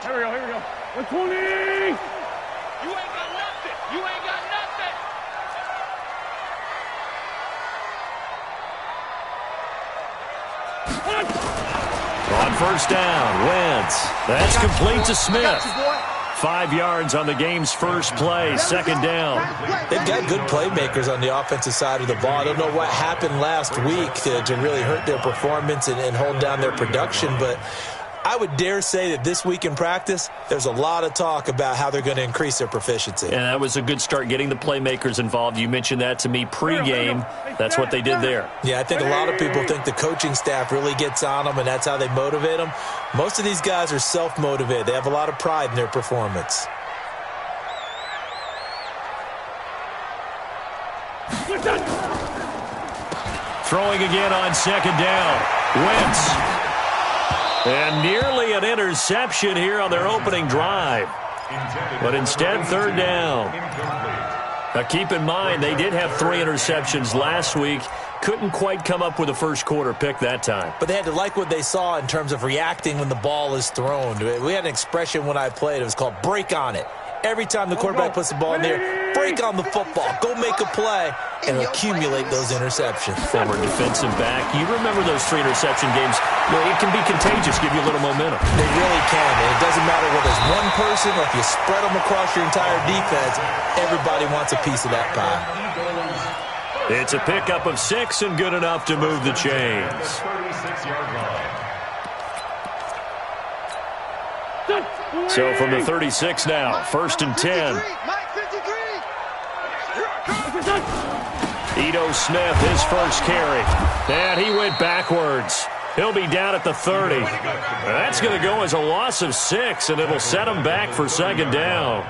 Here we go. 120. You ain't got nothing. You ain't got nothing. On first down, Wentz. That's complete to Smith. 5 yards on the game's first play, second down. They've got good playmakers on the offensive side of the ball. I don't know what happened last week to really hurt their performance and hold down their production, but I would dare say that this week in practice, there's a lot of talk about how they're going to increase their proficiency. And that was a good start, getting the playmakers involved. You mentioned that to me pregame. That's what they did there. Yeah, I think a lot of people think the coaching staff really gets on them, and that's how they motivate them. Most of these guys are self-motivated. They have a lot of pride in their performance. Throwing again on second down. Wentz. And nearly an interception here on their opening drive. But instead, third down. Now keep in mind, they did have 3 interceptions last week. Couldn't quite come up with a first quarter pick that time. But they had to like what they saw in terms of reacting when the ball is thrown. We had an expression when I played. It was called break on it. Every time the quarterback puts the ball in there, break on the football. Go make a play and accumulate those interceptions. Former defensive back. You remember those 3 interception games. It can be contagious, give you a little momentum. They really can. And it doesn't matter whether it's one person or if you spread them across your entire defense. Everybody wants a piece of that pie. It's a pickup of 6 and good enough to move the chains. So from the 36 now, first and 10. Ito Smith, his first carry. And he went backwards. He'll be down at the 30. That's going to go as a loss of 6, and it'll set him back for second down.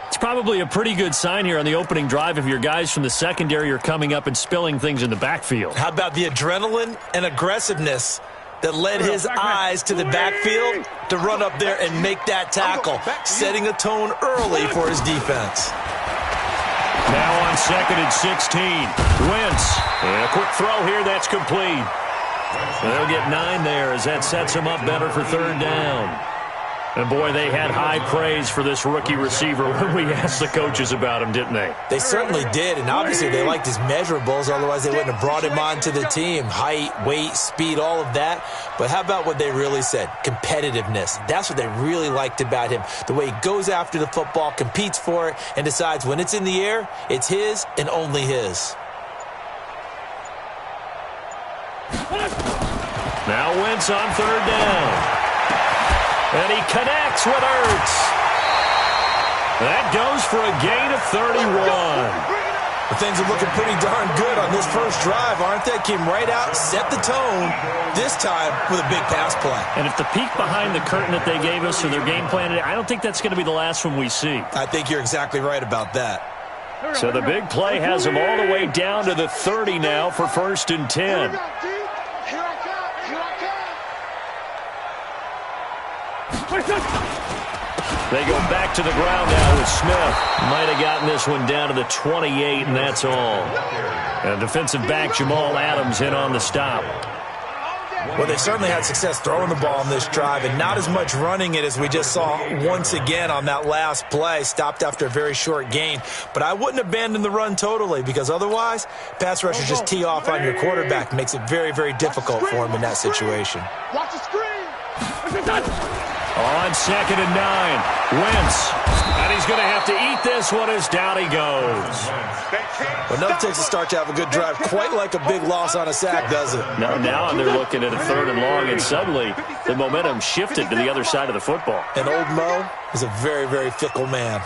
It's probably a pretty good sign here on the opening drive if your guys from the secondary are coming up and spilling things in the backfield. How about the adrenaline and aggressiveness that led his eyes to the backfield to run up there and make that tackle, setting a tone early for his defense. Now on second and 16, Wentz. And a quick throw here, that's complete. They'll get 9 there as that sets them up better for third down. And, boy, they had high praise for this rookie receiver when we asked the coaches about him, didn't they? They certainly did, and obviously they liked his measurables. Otherwise, they wouldn't have brought him onto the team. Height, weight, speed, all of that. But how about what they really said? Competitiveness. That's what they really liked about him. The way he goes after the football, competes for it, and decides when it's in the air, it's his and only his. Now Wentz on third down. And he connects with Ertz. That goes for a gain of 31. Well, things are looking pretty darn good on this first drive, aren't they? Came right out, set the tone, this time with a big pass play. And if the peek behind the curtain that they gave us or their game plan, I don't think that's going to be the last one we see. I think you're exactly right about that. So the big play has them all the way down to the 30 now for first and 10. They go back to the ground now with Smith. Might have gotten this one down to the 28, and that's all. And defensive back Jamal Adams in on the stop. Well, they certainly had success throwing the ball in this drive, and not as much running it as we just saw once again on that last play. Stopped after a very short gain. But I wouldn't abandon the run totally, because otherwise, pass rushers just tee off on your quarterback. Makes it very, very difficult for him in that situation. Watch the screen. On second and 9, Wentz. And he's going to have to eat this one as down he goes. Well, nothing takes a start to have a good drive quite like a big loss on a sack, does it? Now they're looking at a third and long, and suddenly the momentum shifted to the other side of the football. And old Mo is a very, very fickle man.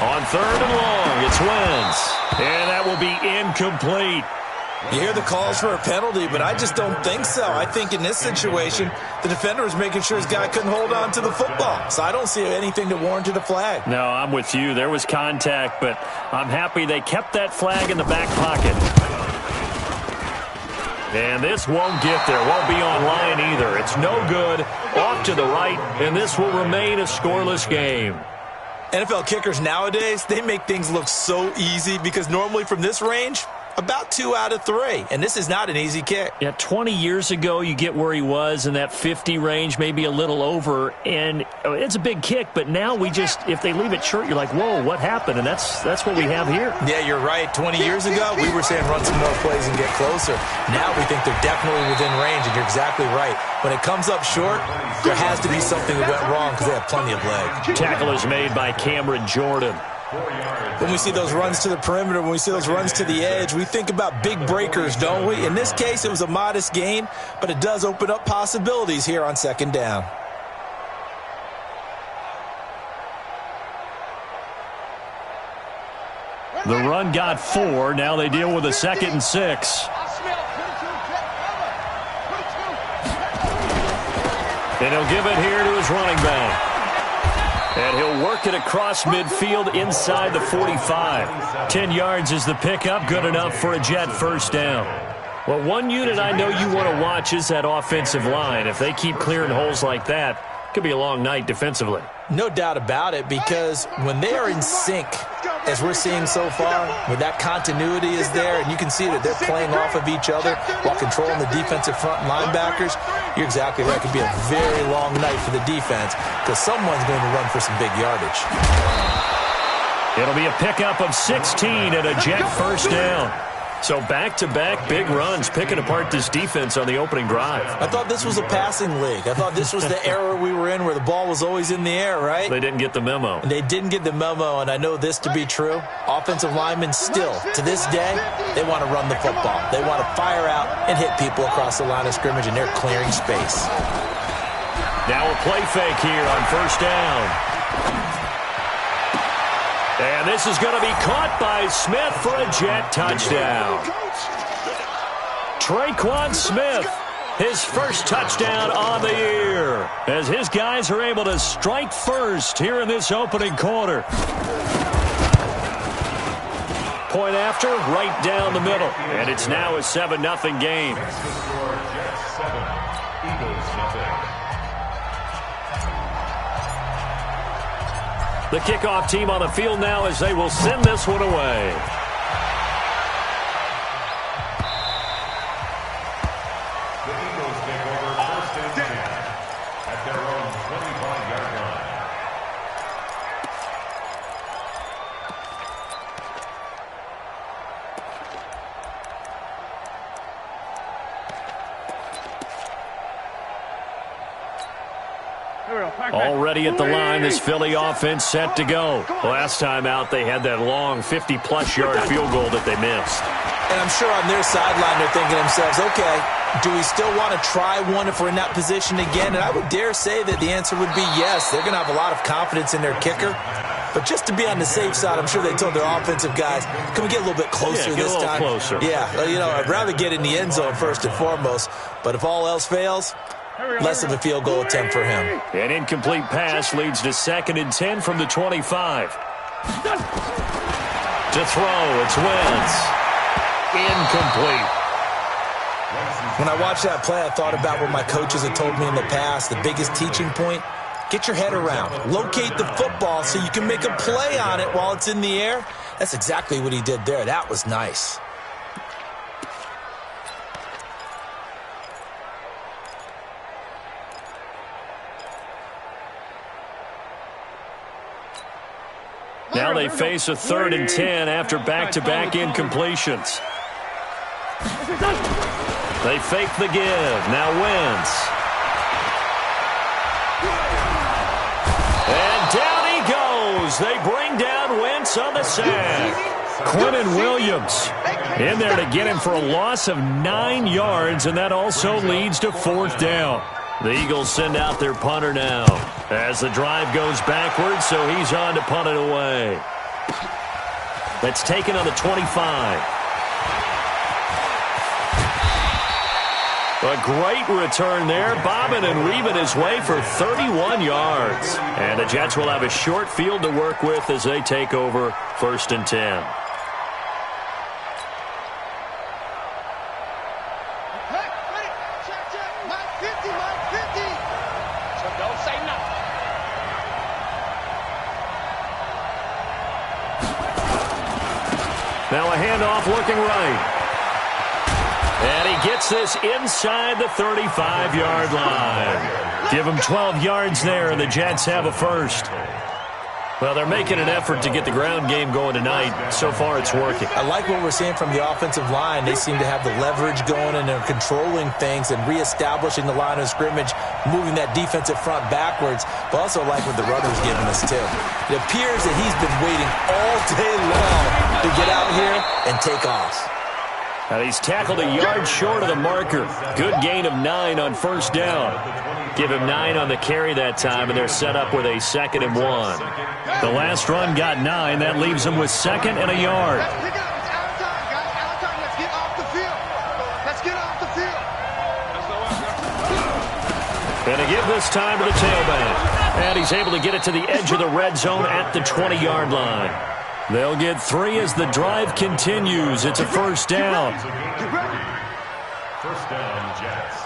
On third and long, it's Wentz. And that will be incomplete. You hear the calls for a penalty, but I just don't think so. I think in this situation, the defender was making sure his guy couldn't hold on to the football. So I don't see anything that warranted a flag. No, I'm with you. There was contact, but I'm happy they kept that flag in the back pocket. And this won't get there. Won't be online either. It's no good. Off to the right, and this will remain a scoreless game. NFL kickers nowadays, they make things look so easy because normally from this range, about 2 out of 3. And this is not an easy kick. Yeah, 20 years ago, you get where he was in that 50 range, maybe a little over. And it's a big kick, but now we just, if they leave it short, you're like, whoa, what happened? And that's what we have here. Yeah, you're right. 20 years ago, we were saying run some more plays and get closer. Now we think they're definitely within range, and you're exactly right. When it comes up short, there has to be something that went wrong because they have plenty of leg. Tackle is made by Cameron Jordan. When we see those runs to the perimeter, when we see those runs to the edge, we think about big breakers, don't we? In this case, it was a modest gain, but it does open up possibilities here on second down. The run got 4. Now they deal with a 2nd and 6. And he'll give it here to his running back. And he'll work it across midfield inside the 45. 10 yards is the pickup, good enough for a Jet first down. Well, one unit I know you want to watch is that offensive line. If they keep clearing holes like that, it could be a long night defensively. No doubt about it, because when they are in sync, as we're seeing so far, when that continuity is there, and you can see that they're playing off of each other while controlling the defensive front linebackers, you're exactly right. It could be a very long night for the defense because someone's going to run for some big yardage. It'll be a pickup of 16 and a Jet first down. So back-to-back big runs, picking apart this defense on the opening drive. I thought this was a passing league. I thought this was the era we were in where the ball was always in the air, right? They didn't get the memo. They didn't get the memo, and I know this to be true. Offensive linemen still, to this day, they want to run the football. They want to fire out and hit people across the line of scrimmage, and they're clearing space. Now a play fake here on first down. And this is going to be caught by Smith for a Jet touchdown. Traquan Smith, his first touchdown on the year, as his guys are able to strike first here in this opening quarter. Point after, right down the middle. And it's now a 7-0 game. The kickoff team on the field now as they will send this one away. The Eagles take over first and 10 at their own 25-yard line. Already at the line, this Philly offense set to go. Last time out, they had that long 50-plus yard field goal that they missed. And I'm sure on their sideline they're thinking to themselves, okay, do we still want to try one if we're in that position again? And I would dare say that the answer would be yes. They're going to have a lot of confidence in their kicker. But just to be on the safe side, I'm sure they told their offensive guys, can we get a little bit closer this time? Closer. Yeah, I'd rather get in the end zone first and foremost. But if all else fails, less of a field goal attempt for him. An incomplete pass leads to 2nd and 10 from the 25. To throw, it's Wentz. Incomplete. When I watched that play, I thought about what my coaches had told me in the past. The biggest teaching point, get your head around. Locate the football so you can make a play on it while it's in the air. That's exactly what he did there. That was nice. Now they face a 3rd and 10 after back-to-back incompletions. They fake the give. Now Wentz. And down he goes. They bring down Wentz on the sack. Quentin Williams in there to get him for a loss of 9 yards, and that also leads to 4th down. The Eagles send out their punter now as the drive goes backwards, so he's on to punt it away. That's taken on the 25. A great return there, bobbing and weaving his way for 31 yards. And the Jets will have a short field to work with as they take over 1st and 10. Now a handoff looking right. And he gets this inside the 35-yard line. Give him 12 yards there, and the Jets have a first. Well, they're making an effort to get the ground game going tonight. So far, it's working. I like what we're seeing from the offensive line. They seem to have the leverage going, and they're controlling things and reestablishing the line of scrimmage, moving that defensive front backwards. But also like what the runner's giving us, too. It appears that he's been waiting all day long to get out here and take off. And he's tackled a yard short of the marker. Good gain of 9 on first down. Give him 9 on the carry that time, and they're set up with a 2nd and 1. The last run got 9. That leaves them with 2nd and a yard. Let's pick up. It's out of time, guys. Out of time. Let's get off the field. Let's get off the field. And to give this time to the tailback. And he's able to get it to the edge of the red zone at the 20-yard line. They'll get 3 as the drive continues. It's a first down. First down, Jets.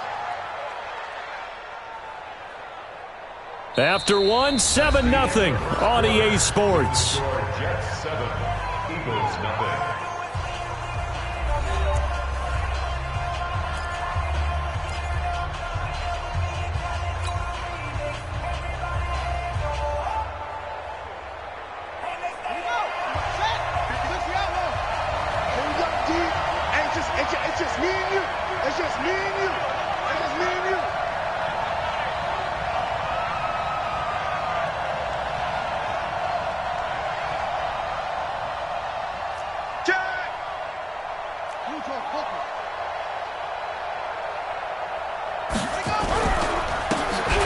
After 1, 7-0 on EA Sports. Jets 7, Eagles nothing. It's just me and you. It's just me and you. It's just me and you. Jack!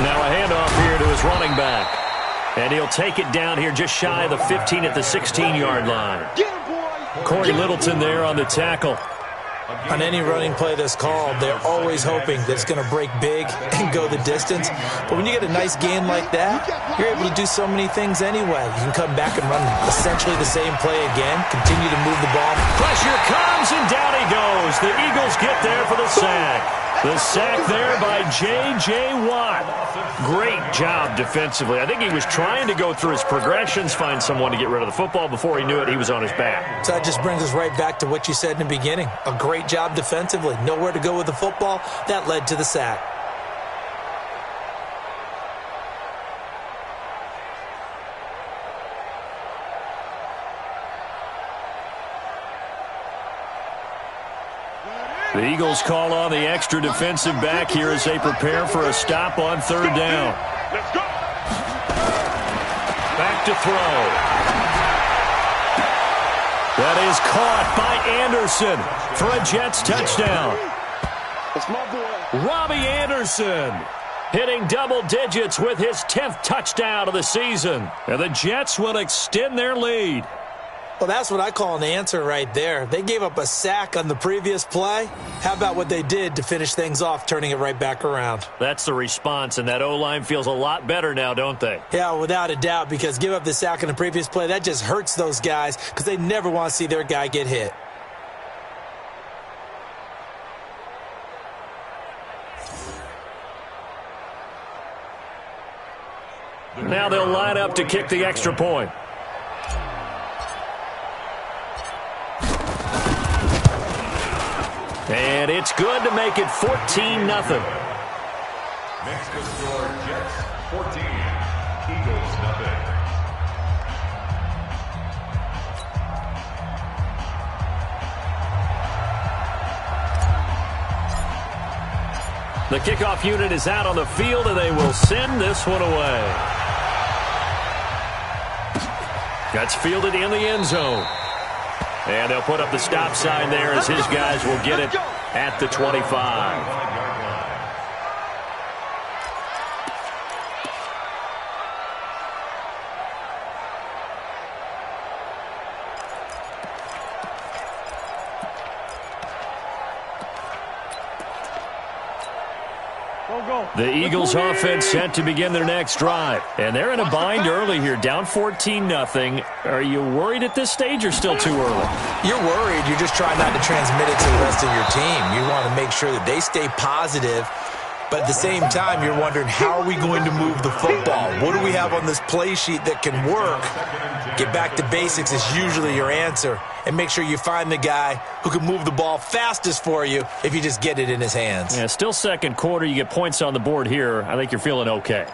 Now a handoff here to his running back. And he'll take it down here just shy of the 15 at the 16-yard line. Get him, boy! Corey Littleton there on the tackle. On any running play that's called, they're always hoping that it's going to break big and go the distance. But when you get a nice gain like that, you're able to do so many things anyway. You can come back and run essentially the same play again, continue to move the ball. Pressure comes, and down he goes. The Eagles get there for the sack. The sack there by J.J. Watt. Great job defensively. I think he was trying to go through his progressions, find someone to get rid of the football. Before he knew it, he was on his back. So that just brings us right back to what you said in the beginning. A great job defensively. Nowhere to go with the football. That led to the sack. The Eagles call on the extra defensive back here as they prepare for a stop on third down. Let's go! Back to throw. That is caught by Anderson for a Jets touchdown. That's my boy. Robbie Anderson hitting double digits with his 10th touchdown of the season. And the Jets will extend their lead. Well, that's what I call an answer right there. They gave up a sack on the previous play. How about what they did to finish things off, turning it right back around? That's the response, and that O-line feels a lot better now, don't they? Yeah, without a doubt, because give up the sack on the previous play, that just hurts those guys because they never want to see their guy get hit. Now they'll line up to kick the extra point. And it's good to make it 14-0. Next to score, Jets 14, Eagles nothing. The kickoff unit is out on the field, and they will send this one away. That's fielded in the end zone. And they'll put up the stop sign there as his guys will get it at the 25. The Eagles offense set to begin their next drive. And they're in a bind early here, down 14-0. Are you worried at this stage or still too early? You're worried. You're just trying not to transmit it to the rest of your team. You want to make sure that they stay positive But at the same time, you're wondering, how are we going to move the football? What do we have on this play sheet that can work? Get back to basics is usually your answer. And make sure you find the guy who can move the ball fastest for you if you just get it in his hands. Yeah, still second quarter. You get points on the board here. I think you're feeling okay.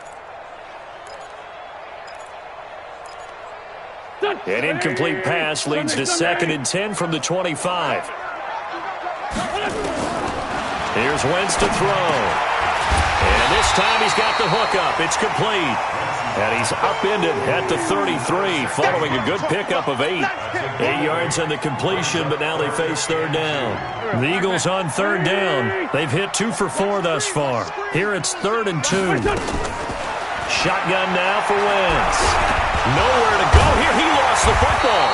An incomplete pass leads to 2nd and 10 from the 25. Here's Wentz to throw. And this time he's got the hook up. It's complete. And he's upended at the 33 following a good pickup of 8. 8 yards on the completion, but now they face 3rd down. The Eagles on 3rd down. They've hit 2 for 4 thus far. Here it's 3rd and 2. Shotgun now for Wentz. Nowhere to go here. He lost the football.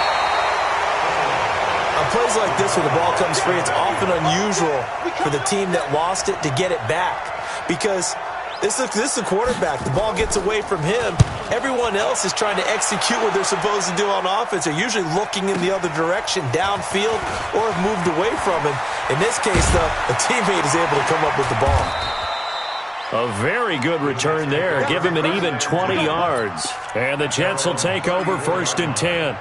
On plays like this where the ball comes free, it's often unusual for the team that lost it to get it back. Because this is a quarterback. The ball gets away from him. Everyone else is trying to execute what they're supposed to do on offense. They're usually looking in the other direction, downfield, or have moved away from him. In this case, though, a teammate is able to come up with the ball. A very good return there. Give him an even 20 yards. And the Jets will take over 1st and 10.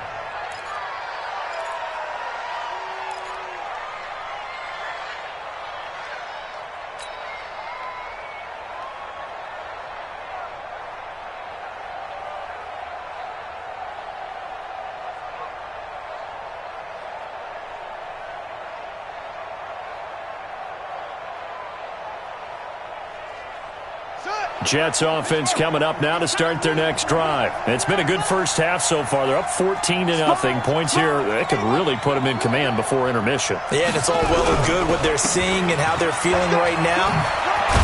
Jets offense coming up now to start their next drive. It's been a good first half so far. They're up 14-0. Points here, that could really put them in command before intermission. Yeah, and it's all well and good what they're seeing and how they're feeling right now.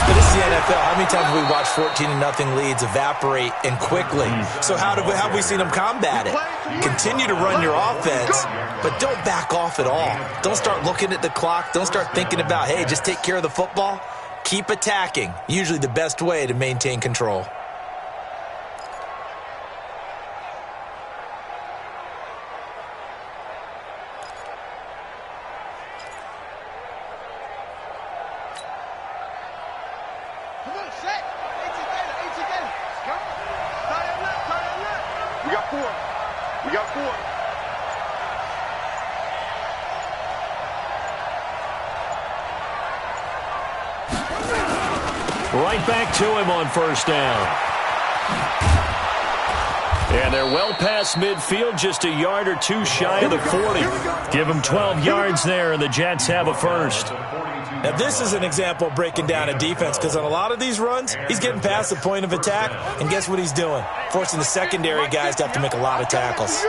But this is the NFL. How many times have we watched 14-0 leads evaporate and quickly? So how have we seen them combat it? Continue to run your offense, but don't back off at all. Don't start looking at the clock. Don't start thinking about, hey, just take care of the football. Keep attacking. Usually the best way to maintain control. Come on, set. 8 together. Come on. Tie left. We got 4. Right back to him on 1st down. And they're well past midfield, just a yard or 2 shy of the 40. Give them 12 yards there, and the Jets have a first. Now, this is an example of breaking down a defense, because on a lot of these runs, he's getting past the point of attack, and guess what he's doing? Forcing the secondary guys to have to make a lot of tackles.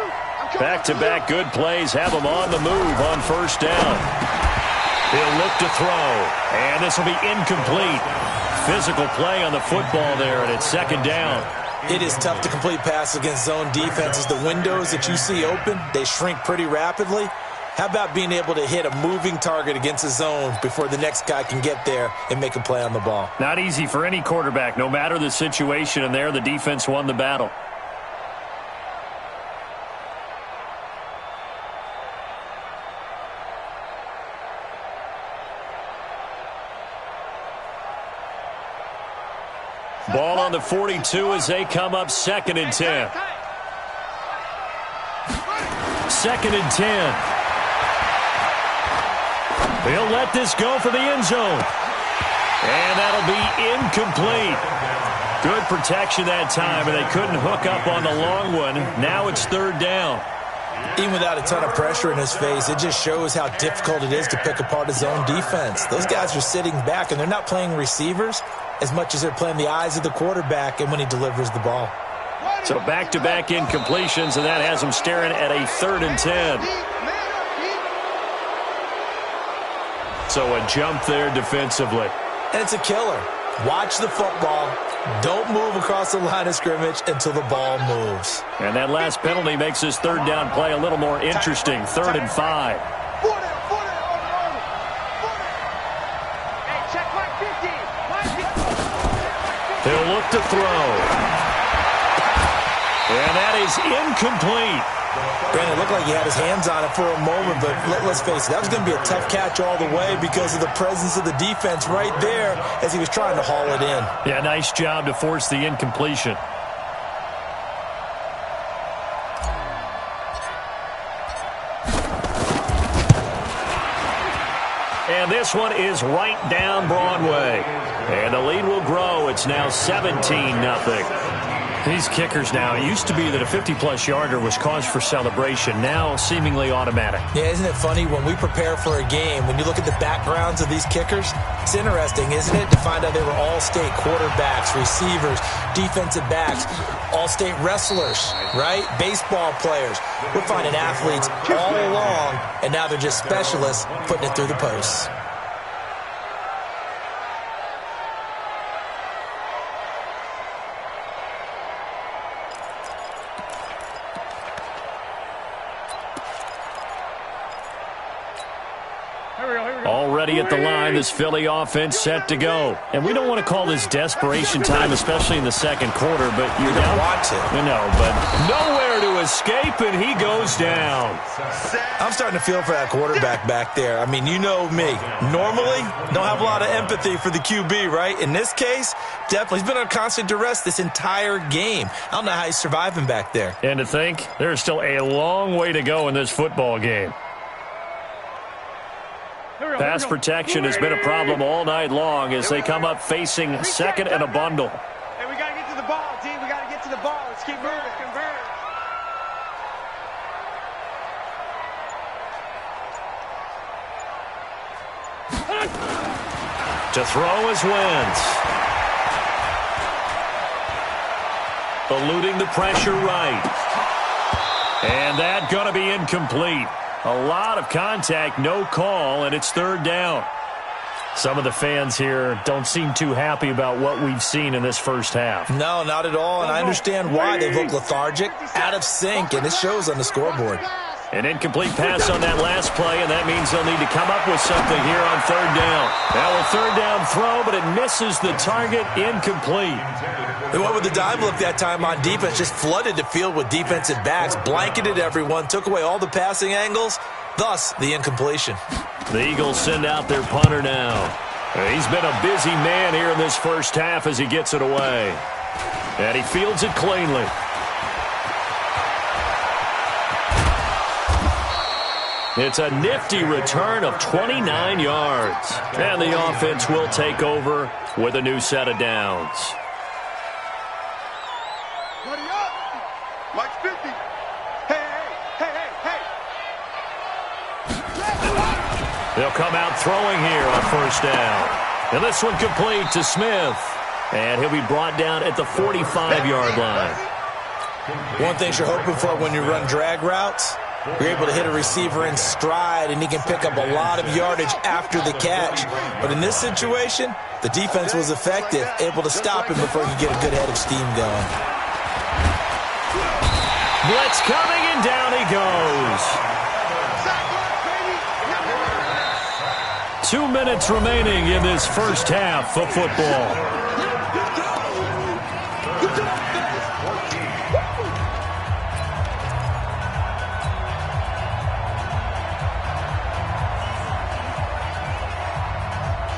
Back-to-back good plays have them on the move on 1st down. He'll look to throw, and this will be incomplete. Physical play on the football there, and it's 2nd down. It is tough to complete passes against zone defenses. The windows that you see open, they shrink pretty rapidly. How about being able to hit a moving target against a zone before the next guy can get there and make a play on the ball? Not easy for any quarterback, no matter the situation, and there the defense won the battle. Ball on the 42 as they come up 2nd and 10. 2nd and 10. He'll let this go for the end zone. And that'll be incomplete. Good protection that time, and they couldn't hook up on the long one. Now it's 3rd down. Even without a ton of pressure in his face, it just shows how difficult it is to pick apart his own defense. Those guys are sitting back, and they're not playing receivers as much as they're playing the eyes of the quarterback and when he delivers the ball. So back-to-back incompletions, and that has them staring at a 3rd and 10. So a jump there defensively. And it's a killer. Watch the football. Don't move across the line of scrimmage until the ball moves. And that last penalty makes this 3rd down play a little more interesting. 3rd and 5. He'll look to throw. And that is incomplete. Brandon, it looked like he had his hands on it for a moment, but let's face it, that was going to be a tough catch all the way because of the presence of the defense right there as he was trying to haul it in. Yeah, nice job to force the incompletion. And this one is right down Broadway. And the lead will grow. It's now 17-0. These kickers now, it used to be that a 50-plus yarder was cause for celebration. Now seemingly automatic. Yeah, isn't it funny when we prepare for a game, when you look at the backgrounds of these kickers, it's interesting, isn't it, to find out they were all-state quarterbacks, receivers, defensive backs, all-state wrestlers, right? Baseball players. We're finding athletes all along, and now they're just specialists putting it through the posts. Already at the line, this Philly offense set to go. And we don't want to call this desperation time, especially in the second quarter, but you don't want to. I know, but nowhere to escape, and he goes down. I'm starting to feel for that quarterback back there. I mean, you know me. Normally, don't have a lot of empathy for the QB, right? In this case, definitely. He's been on constant duress this entire game. I don't know how he's surviving back there. And to think, there's still a long way to go in this football game. Pass protection has been a problem all night long as they come up facing second and a bundle. Hey, we got to get to the ball, team. We got to get to the ball. Let's keep moving. Convert. To throw is Wentz. Eluding the pressure right. And that going to be incomplete. A lot of contact, no call, and it's third down. Some of the fans here don't seem too happy about what we've seen in this first half. No, not at all, and I understand why. They look lethargic, out of sync, and it shows on the scoreboard. An incomplete pass on that last play, and that means they'll need to come up with something here on third down. Now a third down throw, but it misses the target, incomplete. They went with the dime look that time on defense, just flooded the field with defensive backs, blanketed everyone, took away all the passing angles, thus the incompletion. The Eagles send out their punter now. He's been a busy man here in this first half as he gets it away. And he fields it cleanly. It's a nifty return of 29 yards. And the offense will take over with a new set of downs. Buddy up. Watch 50. Hey. They'll come out throwing here on first down. And this one complete to Smith. And he'll be brought down at the 45-yard line. One thing you're hoping for when you run drag routes, you're able to hit a receiver in stride, and he can pick up a lot of yardage after the catch. But in this situation, the defense was effective, able to stop him before he could get a good head of steam going. Blitz coming, and down he goes. 2 minutes remaining in this first half of football.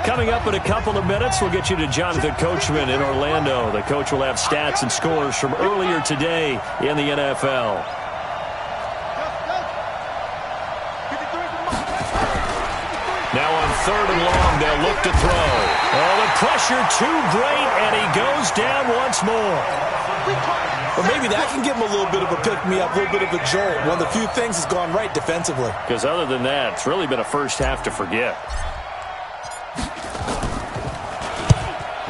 Coming up in a couple of minutes, we'll get you to Jonathan Coachman in Orlando. The coach will have stats and scores from earlier today in the NFL. Now on third and long, they'll look to throw. Oh, the pressure too great, and he goes down once more. Or maybe that can give him a little bit of a pick-me-up, a little bit of a jolt. One of the few things that's gone right defensively. Because other than that, it's really been a first half to forget.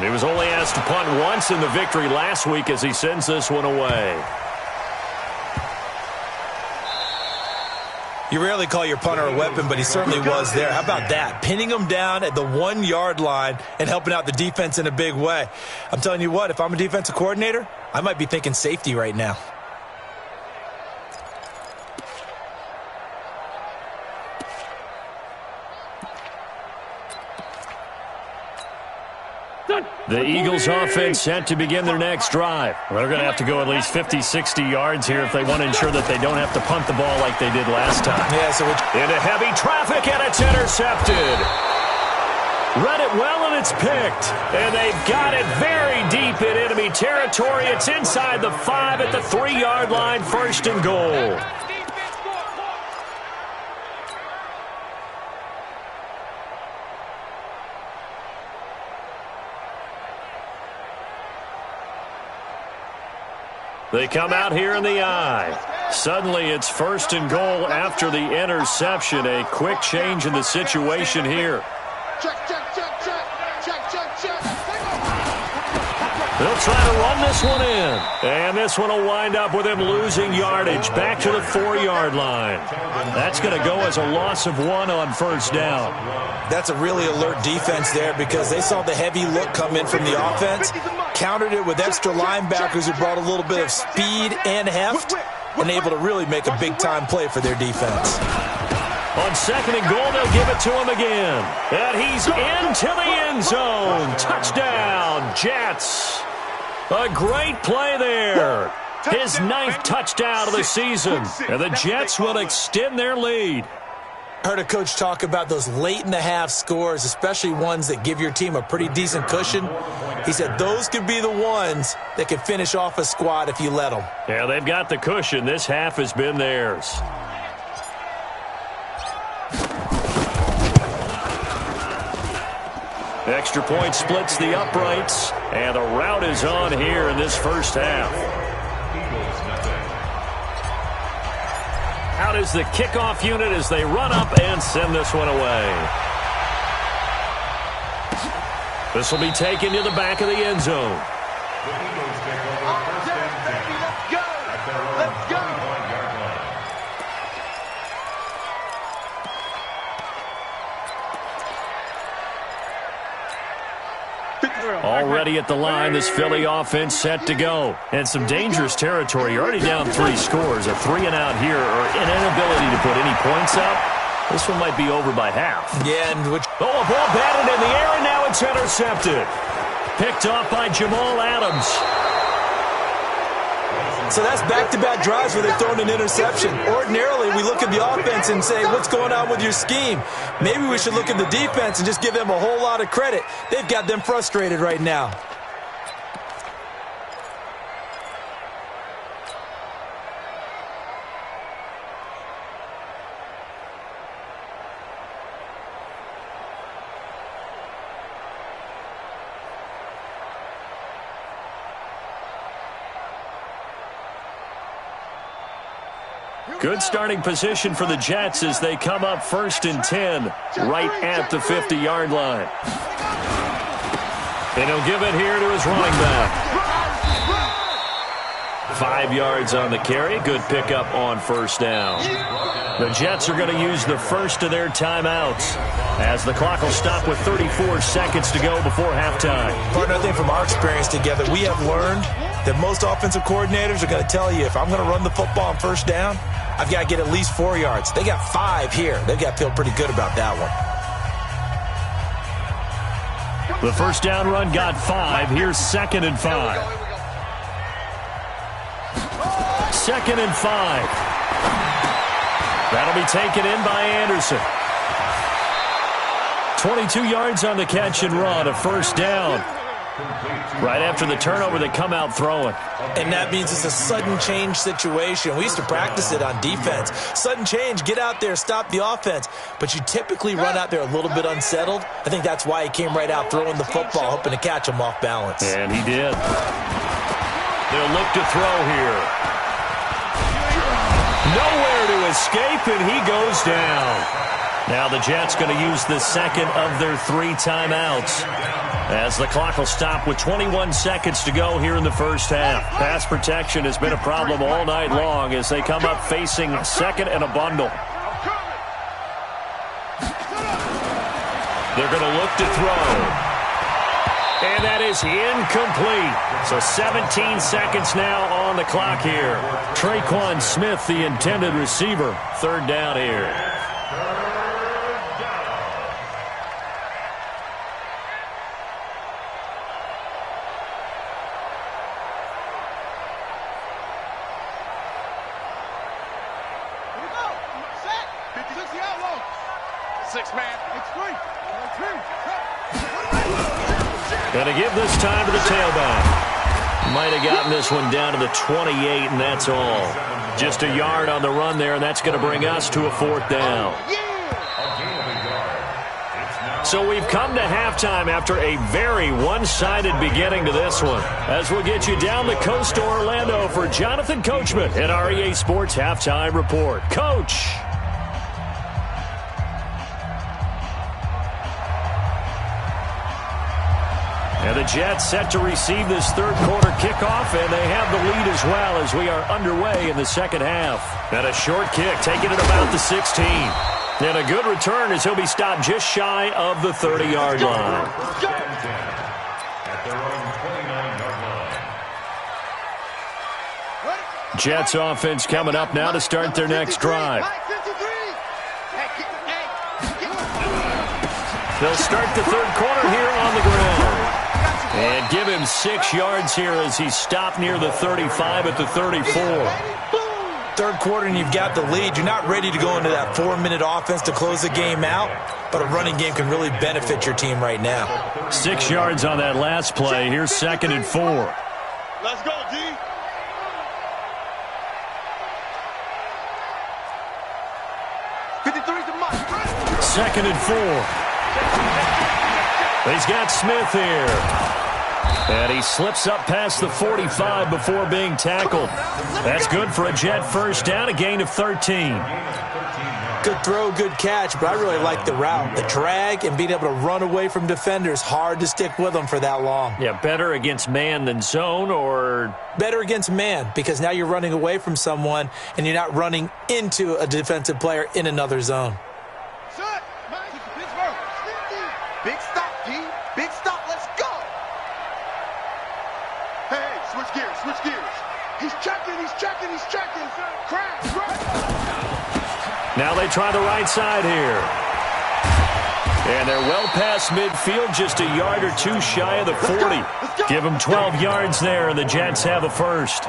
He was only asked to punt once in the victory last week as he sends this one away. You rarely call your punter a weapon, but he certainly was there. How about that? Pinning him down at the 1-yard line and helping out the defense in a big way. I'm telling you what, if I'm a defensive coordinator, I might be thinking safety right now. The Eagles offense set to begin their next drive. They're going to have to go at least 50, 60 yards here if they want to ensure that they don't have to punt the ball like they did last time. Yeah, so into heavy traffic, and it's intercepted. Read it well, and it's picked. And they've got it very deep in enemy territory. It's inside the 5 at the 3-yard line, 1st and goal. They come out here in the eye. Suddenly it's 1st and goal after the interception. A quick change in the situation here. They'll try to run this one in. And this one will wind up with him losing yardage back to the 4-yard line. That's going to go as a loss of 1 on 1st down. That's a really alert defense there because they saw the heavy look come in from the offense, countered it with extra linebackers who brought a little bit of speed and heft, and able to really make a big-time play for their defense. On 2nd and goal, they'll give it to him again. And he's into the end zone. Touchdown, Jets. A great play there. His 9th touchdown of the season. And the Jets will extend their lead. Heard a coach talk about those late-in-the-half scores, especially ones that give your team a pretty decent cushion. He said those could be the ones that could finish off a squad if you let them. Yeah, they've got the cushion. This half has been theirs. Extra point splits the uprights, and the route is on here in this 1st half. Out is the kickoff unit as they run up and send this one away. This will be taken to the back of the end zone. The Eagles take over 1st and 10. Let's go! At their own Let's go! 25-yard line. Already at the line, this Philly offense set to go. And some dangerous territory. You're already down 3 scores. A 3-and-out here, or an inability to put any points up. This one might be over by half. Yeah, and which... Oh, a ball batted in the air, and now it's intercepted. Picked off by Jamal Adams. So that's back-to-back drives where they've thrown an interception. Ordinarily, we look at the offense and say, what's going on with your scheme? Maybe we should look at the defense and just give them a whole lot of credit. They've got them frustrated right now. Good starting position for the Jets as they come up 1st and 10 right at the 50-yard line. And he'll give it here to his running back. 5 yards on the carry. Good pickup on 1st down. The Jets are going to use the first of their timeouts as the clock will stop with 34 seconds to go before halftime. Partner, I think from our experience together, we have learned that most offensive coordinators are going to tell you, if I'm going to run the football on 1st down, I've got to get at least 4 yards. They got 5 here. They've got to feel pretty good about that one. The 1st down run got 5. Here's 2nd and 5. 2nd and 5. That'll be taken in by Anderson. 22 yards on the catch and run, a 1st down. Right after the turnover, they come out throwing. And that means it's a sudden change situation. We used to practice it on defense. Sudden change, get out there, stop the offense. But you typically run out there a little bit unsettled. I think that's why he came right out throwing the football, hoping to catch him off balance. And he did. They'll look to throw here. Nowhere to escape, and he goes down. Now the Jets going to use the 2nd of their 3 timeouts as the clock will stop with 21 seconds to go here in the 1st half. Pass protection has been a problem all night long as they come up facing 2nd and a bundle. They're going to look to throw. And that is incomplete. So 17 seconds now on the clock here. Traquan Smith, the intended receiver. 3rd down here. 6 man. Gonna give this time to the tailback. Might have gotten this one down to the 28, and that's all. Just a yard on the run there, and that's going to bring us to a 4th down. So we've come to halftime after a very one-sided beginning to this one. As we'll get you down the coast to Orlando for Jonathan Coachman and our EA Sports Halftime Report. Coach. And the Jets set to receive this third quarter kickoff, and they have the lead as well as we are underway in the second half. And a short kick, taking it about the 16. And a good return as he'll be stopped just shy of the 30-yard line. Jets offense coming up now to start their next drive. They'll start the third quarter here on the ground. And give him 6 yards here as he's stopped near the 35 at the 34. Third quarter and you've got the lead. You're not ready to go into that 4-minute offense to close the game out, but a running game can really benefit your team right now. 6 yards on that last play. Here's 2nd and 4. Let's go, D. Second and 4. He's got Smith here. And he slips up past the 45 before being tackled. That's good for a Jet first down, a gain of 13. Good throw, good catch, but I really like the route. The drag and being able to run away from defenders, hard to stick with them for that long. Yeah, better against man than zone, or? Better against man, because now you're running away from someone and you're not running into a defensive player in another zone. Big stop, D. Big stop. Let's go. Hey, switch gears, switch gears. He's checking. Crash. Now they try the right side here. And they're well past midfield, just a yard or two shy of the 40. Give them 12 yards there, and the Jets have a first.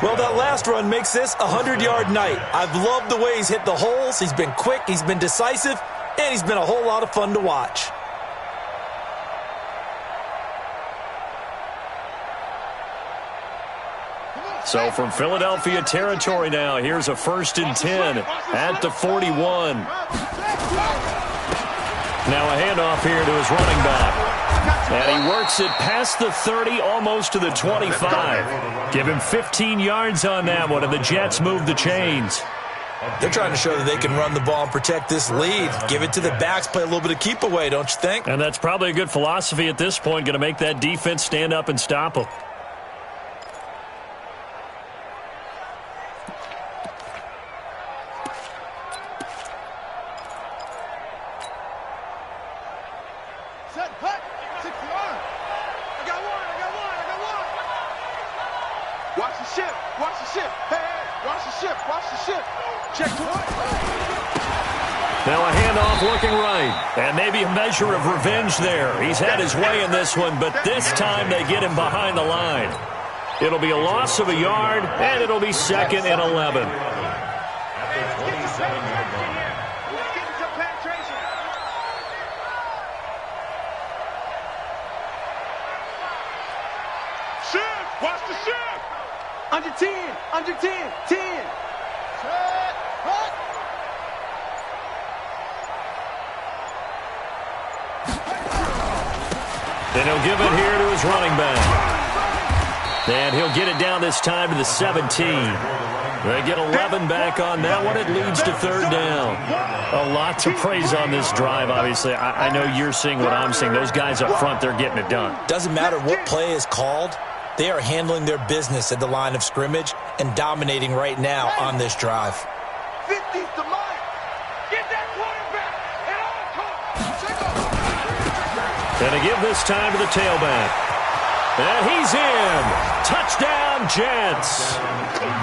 Well, that last run makes this a 100-yard night. I've loved the way he's hit the holes. He's been quick, he's been decisive, and he's been a whole lot of fun to watch. So from Philadelphia territory now, here's a 1st and 10 at the 41. Now a handoff here to his running back. And he works it past the 30, almost to the 25. Give him 15 yards on that one, and the Jets move the chains. They're trying to show that they can run the ball and protect this lead. Give it to the backs, play a little bit of keep away, don't you think? And that's probably a good philosophy at this point, going to make that defense stand up and stop them. Now a handoff looking right. And maybe a measure of revenge there. He's had his way in this one, but this time they get him behind the line. It'll be a loss of a yard, and it'll be 2nd and 11. Shift! Watch the shift! Under 10, under 10, 10. And he'll give it here to his running back. And he'll get it down this time to the 17. They get 11 back on that one. It leads to 3rd down. A lot to praise on this drive, obviously. I know you're seeing what I'm seeing. Those guys up front, they're getting it done. Doesn't matter what play is called. They are handling their business at the line of scrimmage and dominating right now on this drive. 50's the mark. Get that quarterback at all costs. And to give this time to the tailback. And he's in. Touchdown, Jets.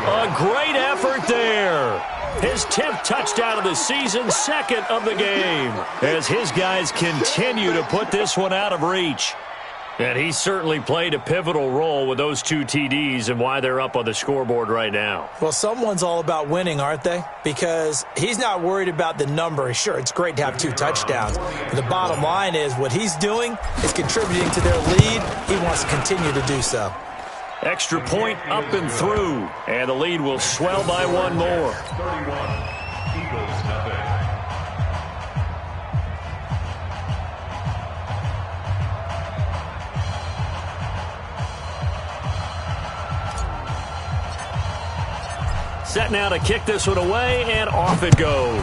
A great effort there. His 10th touchdown of the season, 2nd of the game, as his guys continue to put this one out of reach. And he certainly played a pivotal role with those 2 TDs and why they're up on the scoreboard right now. Well, someone's all about winning, aren't they? Because he's not worried about the number. Sure, it's great to have 2 touchdowns. But the bottom line is what he's doing is contributing to their lead. He wants to continue to do so. Extra point up and through. And the lead will swell by 1 more. 31, Eagles nothing. Set now to kick this one away, and off it goes.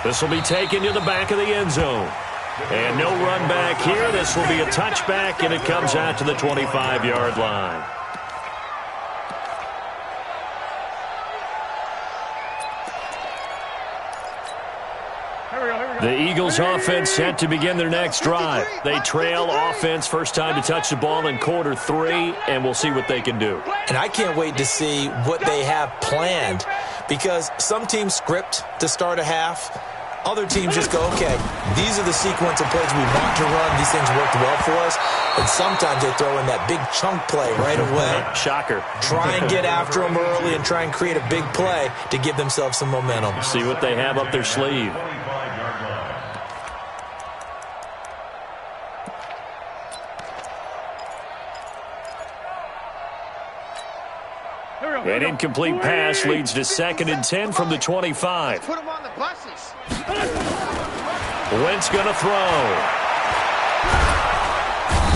This will be taken to the back of the end zone. And no run back here. This will be a touchback, and it comes out to the 25-yard line. The Eagles offense set to begin their next drive. They trail offense first time to touch the ball in quarter 3, and we'll see what they can do. And I can't wait to see what they have planned, because some teams script to start a half. Other teams just go, okay, these are the sequence of plays we want to run. These things worked well for us. And sometimes they throw in that big chunk play right away. Shocker. Try and get after them early and try and create a big play to give themselves some momentum. See what they have up their sleeve. An incomplete pass leads to 2nd and 10 from the 25. Put him on the buses. Wentz going to throw.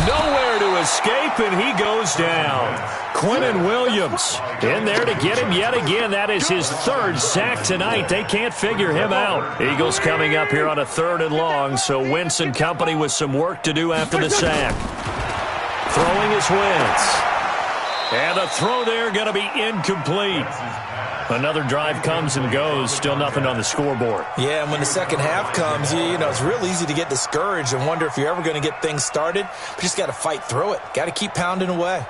Nowhere to escape, and he goes down. Quinnen Williams in there to get him yet again. That is his 3rd sack tonight. They can't figure him out. Eagles coming up here on a 3rd and long, so Wentz and company with some work to do after the sack. Throwing is Wentz. And the throw there going to be incomplete. Another drive comes and goes. Still nothing on the scoreboard. Yeah, and when the second half comes, you know, it's real easy to get discouraged and wonder if you're ever going to get things started. But you just got to fight through it. Got to keep pounding away.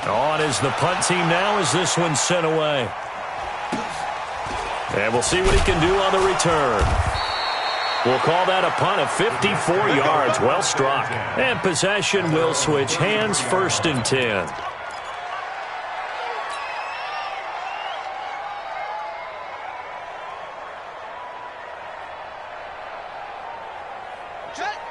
On is the punt team now as this one's sent away. And we'll see what he can do on the return. We'll call that a punt of 54 yards. Well struck. And possession will switch hands, 1st and 10.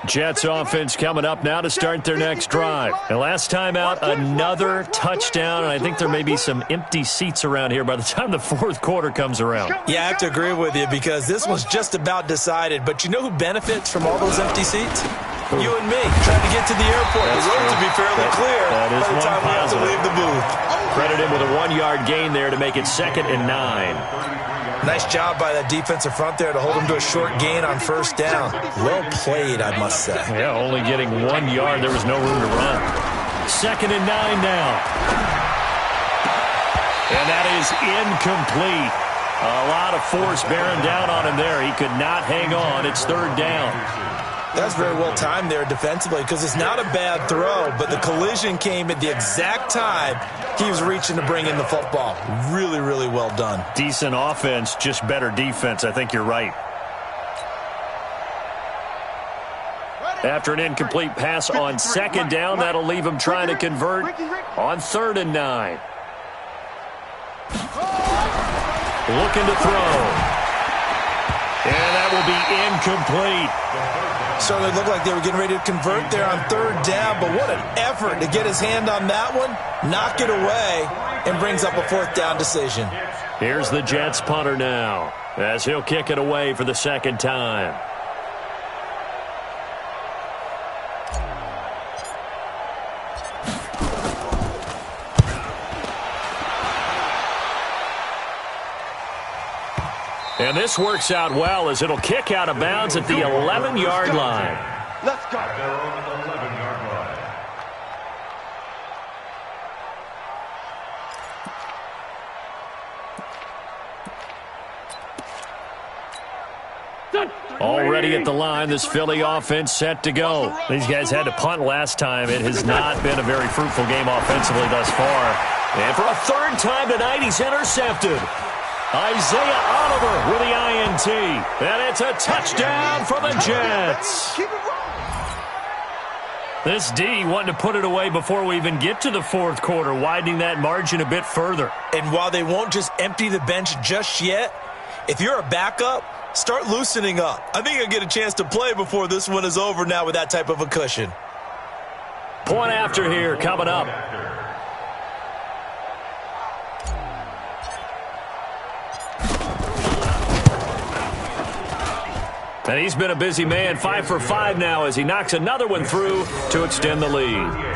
Jets offense coming up now to start their next drive. And last time out, another touchdown. And I think there may be some empty seats around here by the time the 4th quarter comes around. Yeah, I have to agree with you because this was just about decided. But you know who benefits from all those empty seats? You and me, trying to get to the airport. The roads will be fairly clear by the time we have to leave the booth. Credit him with a 1-yard gain there to make it 2nd and 9. Nice job by that defensive front there to hold him to a short gain on 1st down. Well played, I must say. Yeah, only getting 1 yard. There was no room to run. 2nd and 9 now. And that is incomplete. A lot of force bearing down on him there. He could not hang on. It's 3rd down. That's very well timed there defensively because it's not a bad throw, but the collision came at the exact time he was reaching to bring in the football. Really, really well done. Decent offense, just better defense. I think you're right. After an incomplete pass on 2nd down, that'll leave him trying to convert on 3rd and 9. Looking to throw. And that will be incomplete. Certainly looked like they were getting ready to convert there on 3rd down, but what an effort to get his hand on that one, knock it away, and brings up a 4th down decision. Here's the Jets punter now as he'll kick it away for the 2nd time. And this works out well as it'll kick out of bounds at the 11-yard line. Let's go. At their own 11-yard line. Already at the line, this Philly offense set to go. These guys had to punt last time. It has not been a very fruitful game offensively thus far. And for a third time tonight, he's intercepted. Isaiah Oliver with the INT. And it's a touchdown for the Jets. This D wanting to put it away before we even get to the fourth quarter, widening that margin a bit further. And while they won't just empty the bench just yet, if you're a backup, start loosening up. I think you'll get a chance to play before this one is over now with that type of a cushion. Point after here coming up. And he's been a busy man, 5 for 5 now as he knocks another one through to extend the lead.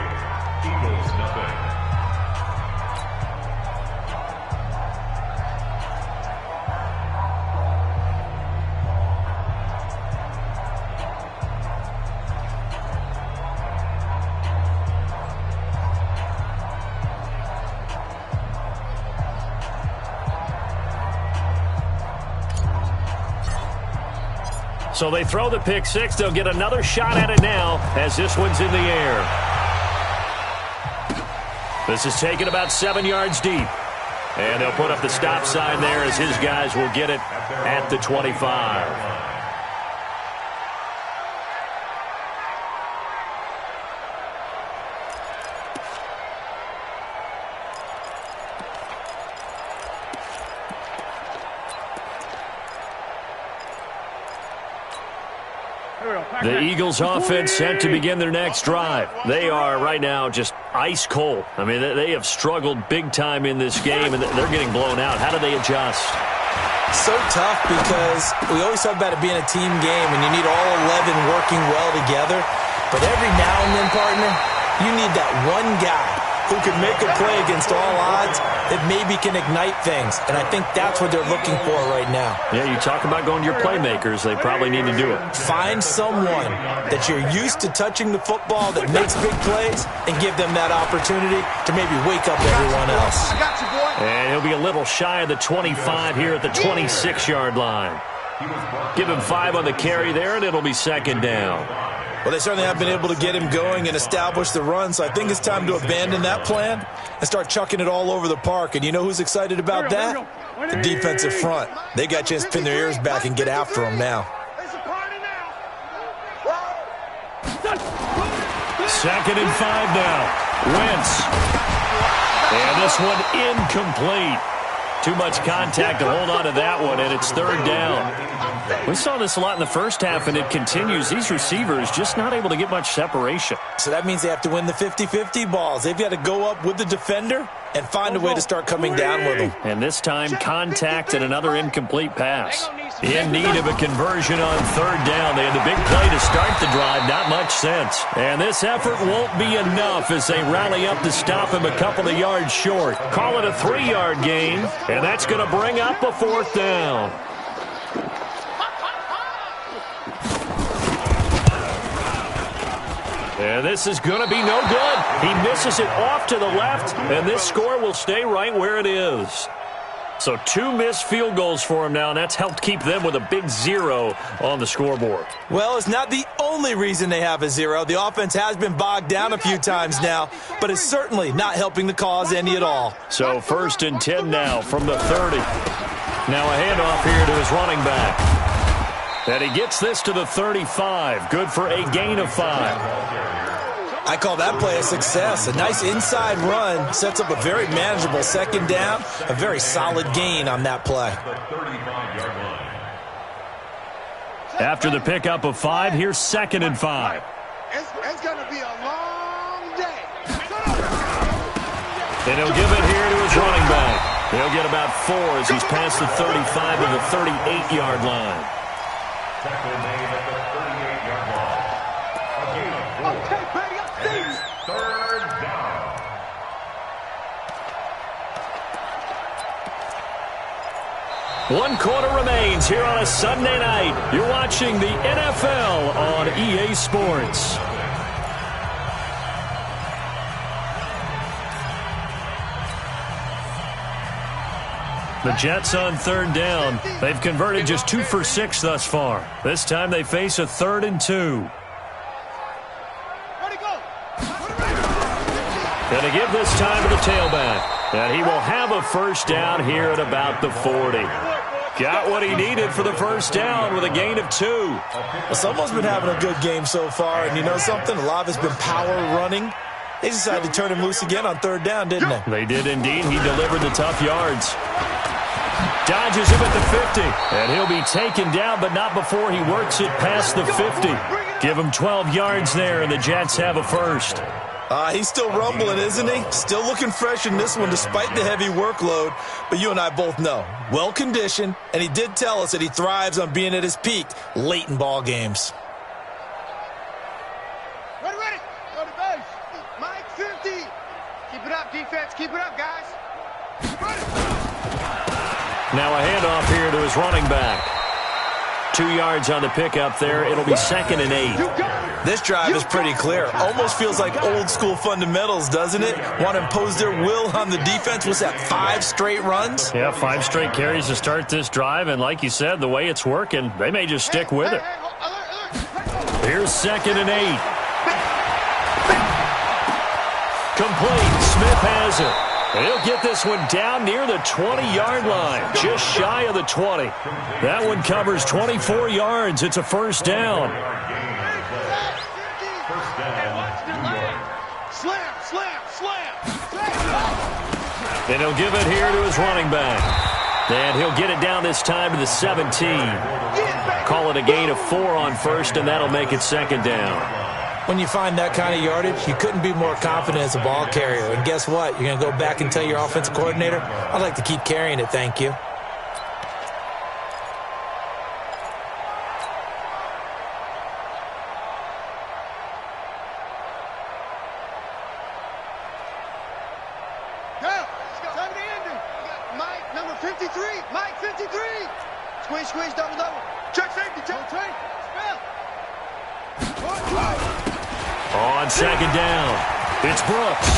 So they throw the pick six. They'll get another shot at it now as this one's in the air. This is taken about 7 yards deep. And they'll put up the stop sign there as his guys will get it at the 25. The Eagles offense set to begin their next drive. They are right now just ice cold. I mean, they have struggled big time in this game, and they're getting blown out. How do they adjust? So tough because we always talk about it being a team game, and you need all 11 working well together. But every now and then, partner, you need that one guy who can make a play against all odds that maybe can ignite things. And I think that's what they're looking for right now. Yeah, you talk about going to your playmakers. They probably need to do it. Find someone that you're used to touching the football that makes big plays and give them that opportunity to maybe wake up everyone else. And he'll be a little shy of the 25 here at the 26-yard line. Give him 5 on the carry there, and it'll be second down. Well, they certainly have been able to get him going and establish the run, so I think it's time to abandon that plan and start chucking it all over the park. And you know who's excited about that? The defensive front. They got a chance to pin their ears back and get after him now. Second and 5 now. Wentz. And this one incomplete. Too much contact to hold on to that one, and it's third down. We saw this a lot in the first half, and it continues. These receivers just not able to get much separation. So that means they have to win the 50-50 balls. They've got to go up with the defender and find a way to start coming down with them. And this time, contact and another incomplete pass. In need of a conversion on third down. They had the big play to start the drive. Not much sense. And this effort won't be enough as they rally up to stop him a couple of yards short. Call it a 3-yard gain, and that's going to bring up a fourth down. And this is going to be no good. He misses it off to the left, and this score will stay right where it is. So 2 missed field goals for him now, and that's helped keep them with a big 0 on the scoreboard. Well, it's not the only reason they have a 0. The offense has been bogged down a few times now, but it's certainly not helping the cause any at all. So 1st and 10 now from the 30. Now a handoff here to his running back. And he gets this to the 35. Good for a gain of 5. I call that play a success. A nice inside run sets up a very manageable second down. A very solid gain on that play. After the pickup of 5, here's 2nd and 5. It's going to be a long day. And he'll give it here to his running back. He'll get about 4 as he's past the 35 to the 38-yard line. Tackle made at the 38-yard line. A gain of 4. And it's third down. One quarter remains here on a Sunday night. You're watching the NFL on EA Sports. The Jets on third down. They've converted just 2 for 6 thus far. This time they face a 3rd and 2. Gonna give this time to the tailback. And he will have a first down here at about the 40. Got what he needed for the first down with a gain of 2. Well, someone's been having a good game so far, and you know something? A lot of it's been power running. They decided to turn him loose again on third down, didn't they? They did indeed. He delivered the tough yards. Dodges him at the 50. And he'll be taken down, but not before he works it past the 50. Give him 12 yards there, and the Jets have a first. He's still rumbling, isn't he? Still looking fresh in this one despite the heavy workload. But you and I both know, well-conditioned, and he did tell us that he thrives on being at his peak late in ball games. Ready. Go to base. Mike 50. Keep it up, defense. Keep it up, guys. Now a handoff here to his running back. 2 yards on the pickup there. It'll be 2nd and 8. This drive is pretty clear. Almost feels like old school fundamentals, doesn't it? Want to impose their will on the defense. What's that, 5 straight runs? Yeah, 5 straight carries to start this drive. And like you said, the way it's working, they may just stick with it. Here's 2nd and 8. Complete. Smith has it. He'll get this one down near the 20-yard line, just shy of the 20. That one covers 24 yards. It's a first down. And he'll give it here to his running back. And he'll get it down this time to the 17. Call it a gain of 4 on first, and that'll make it 2nd down. When you find that kind of yardage, you couldn't be more confident as a ball carrier. And guess what? You're going to go back and tell your offensive coordinator, I'd like to keep carrying it, thank you. Go. Time to end it. Mike, number 53. Mike 53. Squeeze, double. Check safety, check. Spell. On 2nd down, it's Brooks.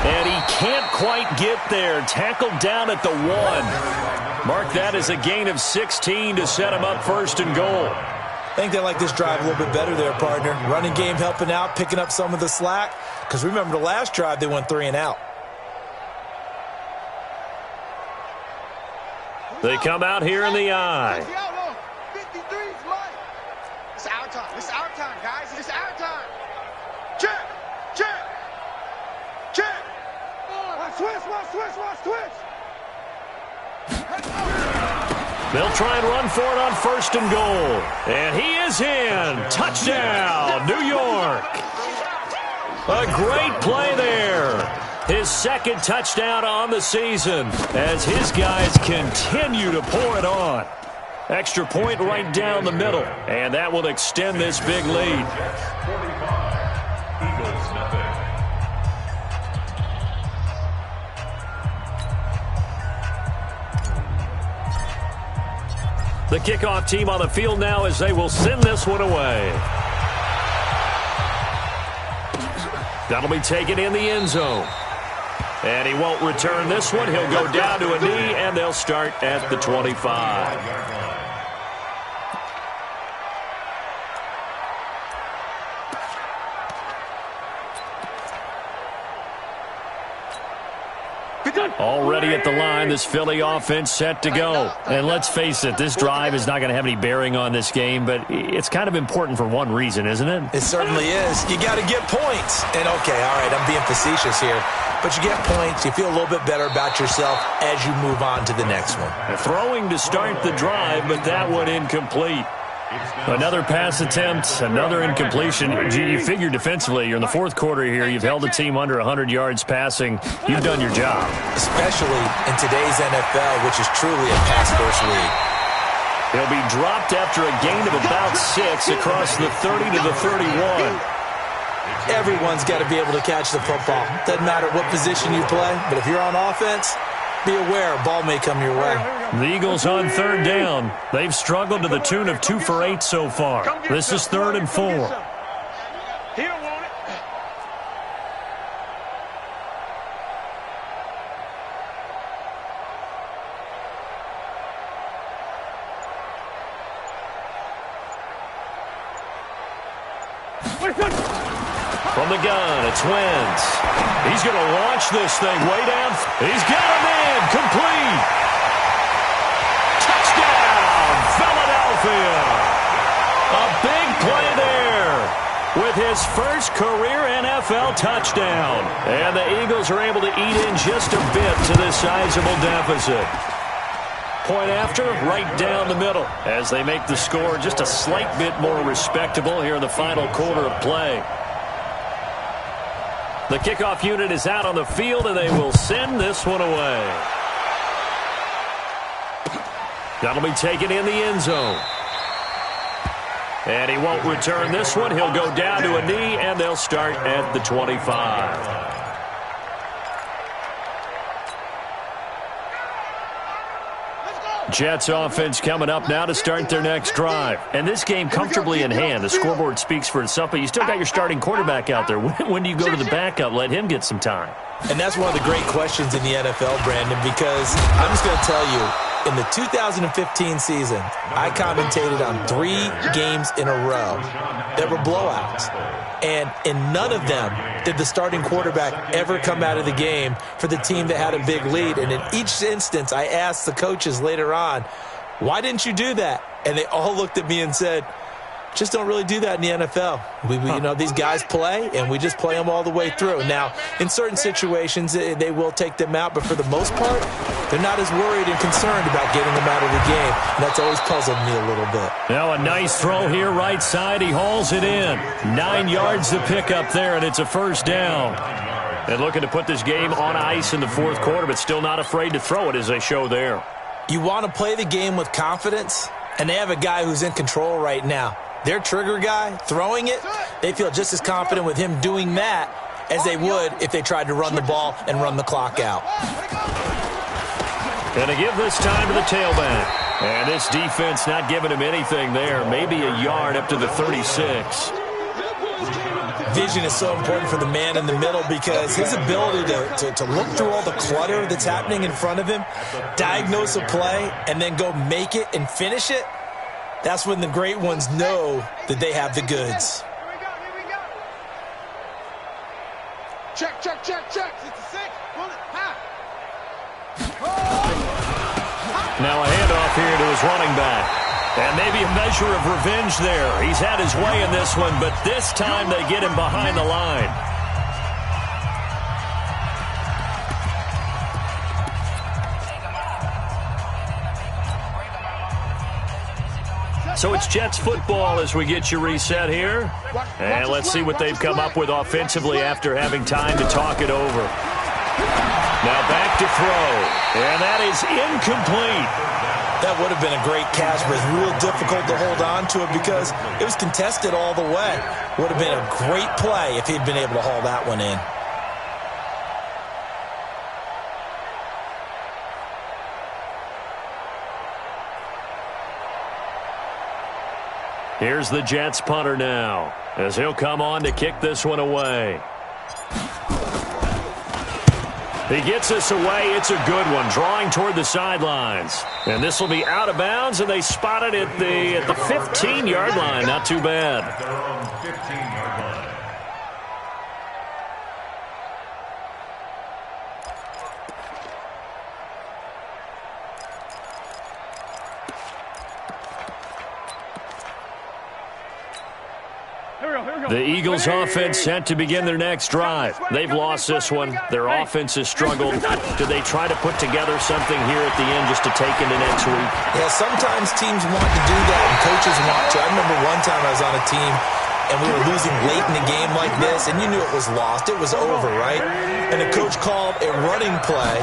And he can't quite get there. Tackled down at the 1. Mark that as a gain of 16 to set him up 1st and goal. I think they like this drive a little bit better there, partner. Running game helping out, picking up some of the slack. Because remember the last drive, they went 3 and out. They come out here in the I. 53's Mike. It's our time. It's our time, guys. It's our time. Check. Watch switch. They'll try and run for it on 1st and goal. And he is in. Touchdown, New York. A great play there. His 2nd touchdown on the season as his guys continue to pour it on. Extra point right down the middle. And that will extend this big lead. 45. Eagles nothing. The kickoff team on the field now as they will send this one away. That'll be taken in the end zone. And he won't return this one. He'll go down to a knee, and they'll start at the 25. Already at the line, this Philly offense set to go. And let's face it, this drive is not going to have any bearing on this game, but it's kind of important for one reason, isn't it? It certainly is. You got to get points. And okay, all right, I'm being facetious here. But you get points, you feel a little bit better about yourself as you move on to the next one. Throwing to start the drive, but that one incomplete. Another pass attempt, another incompletion. You figure defensively, you're in the fourth quarter here. You've held the team under 100 yards passing. You've done your job. Especially in today's NFL, which is truly a pass-first league. He'll be dropped after a gain of about 6 across the 30 to the 31. Everyone's got to be able to catch the football. Doesn't matter what position you play, but if you're on offense, be aware a ball may come your way. The Eagles on third down. They've struggled to the tune of 2 for 8 so far. This is 3rd and 4. He don't want it. From the gun, it's Wentz. He's going to launch this thing way down. He's got him in. Complete. Touchdown, Philadelphia. A big play there with his first career NFL touchdown. And the Eagles are able to eat in just a bit to this sizable deficit. Point after, right down the middle as they make the score just a slight bit more respectable here in the final quarter of play. The kickoff unit is out on the field, and they will send this one away. That'll be taken in the end zone. And he won't return this one. He'll go down to a knee, and they'll start at the 25. Jets offense coming up now to start their next drive. And this game comfortably in hand. The scoreboard speaks for itself, but you still got your starting quarterback out there. When do you go to the backup? Let him get some time. And that's one of the great questions in the NFL, Brandon, because I'm just going to tell you, in the 2015 season, I commentated on 3 games in a row that were blowouts. And in none of them did the starting quarterback ever come out of the game for the team that had a big lead. And in each instance, I asked the coaches later on, why didn't you do that? And they all looked at me and said, just don't really do that in the NFL. You know, these guys play, and we just play them all the way through. Now, in certain situations, they will take them out, but for the most part, they're not as worried and concerned about getting them out of the game. And that's always puzzled me a little bit. Now a nice throw here, right side. He hauls it in. 9 yards to pick up there, and it's a first down. And looking to put this game on ice in the fourth quarter, but still not afraid to throw it as they show there. You want to play the game with confidence, and they have a guy who's in control right now. Their trigger guy throwing it, they feel just as confident with him doing that as they would if they tried to run the ball and run the clock out. Going to give this time to the tailback. And this defense not giving him anything there. Maybe a yard up to the 36. Vision is so important for the man in the middle because his ability to look through all the clutter that's happening in front of him, diagnose a play, and then go make it and finish it, that's when the great ones know that they have the goods. Here we go. Check. 66. Pull it. Now a handoff here to his running back. And maybe a measure of revenge there. He's had his way in this one, but this time they get him behind the line. So it's Jets football as we get you reset here. And let's see what they've come up with offensively after having time to talk it over. Now back to throw. And that is incomplete. That would have been a great catch, but it's real difficult to hold on to it because it was contested all the way. Would have been a great play if he'd been able to haul that one in. Here's the Jets punter now as he'll come on to kick this one away. He gets this away. It's a good one, drawing toward the sidelines. And this will be out of bounds, and they spot it at the 15-yard line. Not too bad. They're on 15-yard line. The Eagles offense set to begin their next drive. They've lost this one. Their offense has struggled. Do they try to put together something here at the end just to take into next week? Yeah, sometimes teams want to do that and coaches want to. I remember one time I was on a team and we were losing late in the game like this, and you knew it was lost. It was over, right? And the coach called a running play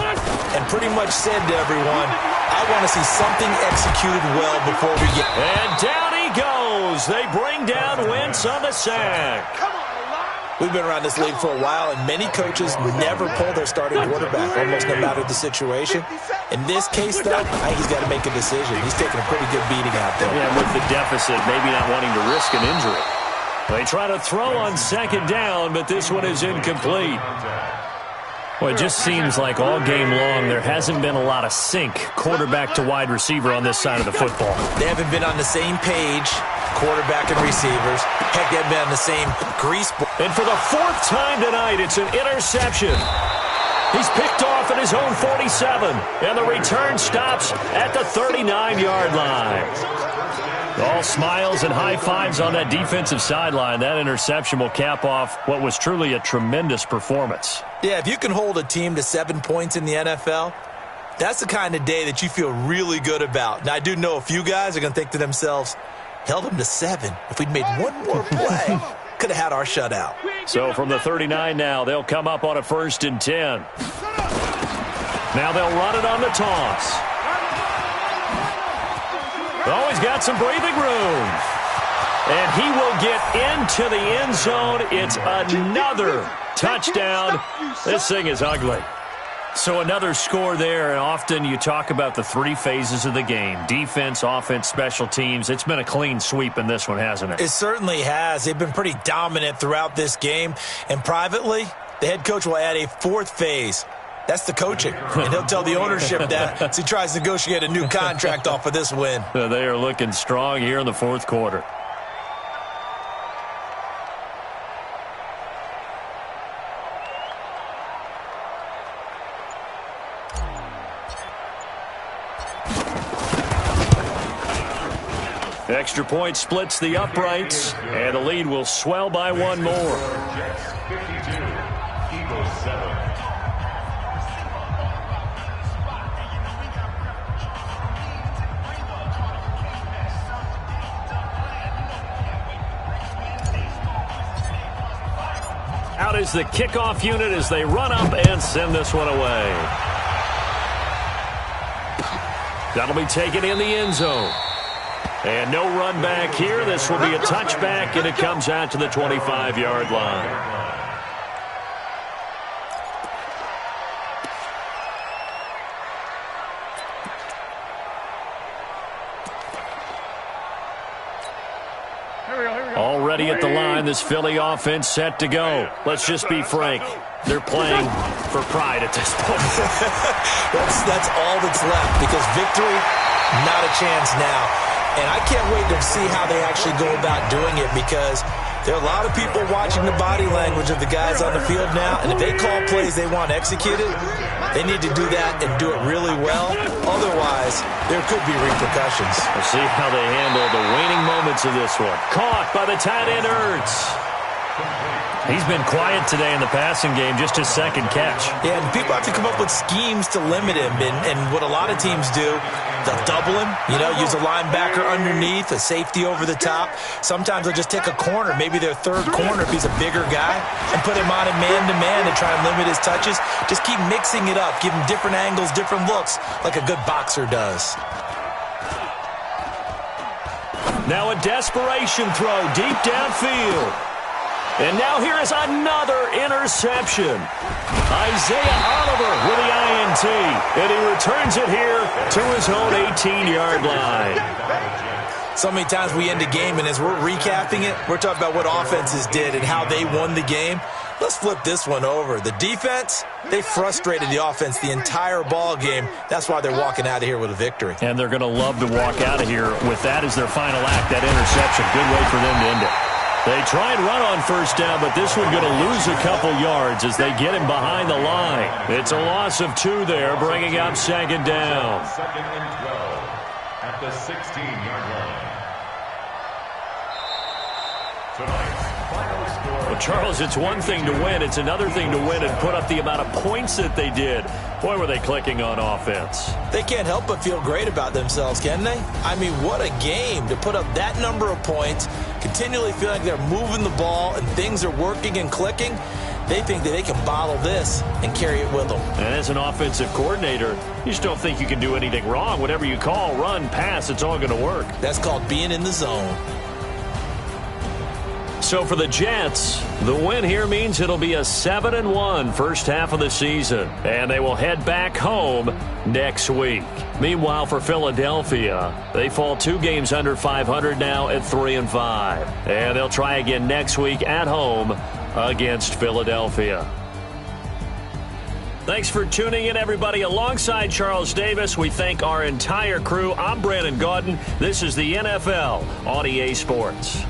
and pretty much said to everyone, I want to see something executed well before we get... And down he goes. They bring down Wentz on the sack. We've been around this league for a while, and many coaches never pull their starting quarterback, almost no matter the situation. In this case, though, I think he's got to make a decision. He's taking a pretty good beating out there. Yeah, with the deficit, maybe not wanting to risk an injury. They try to throw on second down, but this one is incomplete. Well, it just seems like all game long there hasn't been a lot of sync quarterback to wide receiver on this side of the football. They haven't been on the same page, quarterback and receivers. Heck, they haven't been on the same grease. And for the fourth time tonight, it's an interception. He's picked off at his own 47, and the return stops at the 39-yard line. All smiles and high fives on that defensive sideline. That interception will cap off what was truly a tremendous performance. Yeah, if you can hold a team to 7 points in the NFL, that's the kind of day that you feel really good about. Now, I do know a few guys are going to think to themselves, held them to 7. If we'd made one more play, could have had our shutout. So from the 39 now, they'll come up on a 1st and 10. Now they'll run it on the toss. Oh, he's got some breathing room. And he will get into the end zone. It's another touchdown. This thing is ugly. So another score there, and often you talk about the 3 phases of the game. Defense, offense, special teams. It's been a clean sweep in this one, hasn't it? It certainly has. They've been pretty dominant throughout this game. And privately, the head coach will add a 4th phase. That's the coaching. And he'll tell the ownership that as he tries to negotiate a new contract off of this win. They are looking strong here in the 4th quarter. Extra point splits the uprights, and the lead will swell by 1 more. Jets 52, Eagles 7. Out is the kickoff unit as they run up and send this one away. That'll be taken in the end zone. And no run back here. This will be a touchback, and it comes out to the 25-yard line. Already at the line, this Philly offense set to go. Let's just be frank. They're playing for pride at this point. That's all that's left, because victory, not a chance now. And I can't wait to see how they actually go about doing it, because there are a lot of people watching the body language of the guys on the field now, and if they call plays they want executed, they need to do that and do it really well. Otherwise, there could be repercussions. We'll see how they handle the waning moments of this one. Caught by the tight end, Ertz. He's been quiet today in the passing game, just his 2nd catch. Yeah, and people have to come up with schemes to limit him, and what a lot of teams do, they'll double him, use a linebacker underneath, a safety over the top. Sometimes they'll just take a corner, maybe their 3rd corner if he's a bigger guy, and put him on a man-to-man and try and limit his touches. Just keep mixing it up, give him different angles, different looks, like a good boxer does. Now a desperation throw deep downfield. And now here is another interception. Isaiah Oliver with the INT. And he returns it here to his own 18-yard line. So many times we end a game, and as we're recapping it, we're talking about what offenses did and how they won the game. Let's flip this one over. The defense, they frustrated the offense the entire ball game. That's why they're walking out of here with a victory. And they're going to love to walk out of here with that as their final act, that interception. Good way for them to end it. They try and run on 1st down, but this one going to lose a couple yards as they get him behind the line. It's a loss of 2 there, bringing up 2nd down. 2nd and 12 at the 16-yard line. Tonight's final score. Well, Charles, it's one thing to win. It's another thing to win and put up the amount of points that they did. Boy, were they clicking on offense. They can't help but feel great about themselves, can they? I mean, what a game to put up that number of points, continually feel like they're moving the ball and things are working and clicking. They think that they can bottle this and carry it with them. And as an offensive coordinator, you just don't think you can do anything wrong. Whatever you call, run, pass, it's all going to work. That's called being in the zone. So for the Jets, the win here means it'll be a 7-1 first half of the season, and they will head back home next week. Meanwhile, for Philadelphia, they fall 2 games under 500 now at 3-5, and they'll try again next week at home against Philadelphia. Thanks for tuning in, everybody. Alongside Charles Davis, we thank our entire crew. I'm Brandon Gaudin. This is the NFL on EA Sports.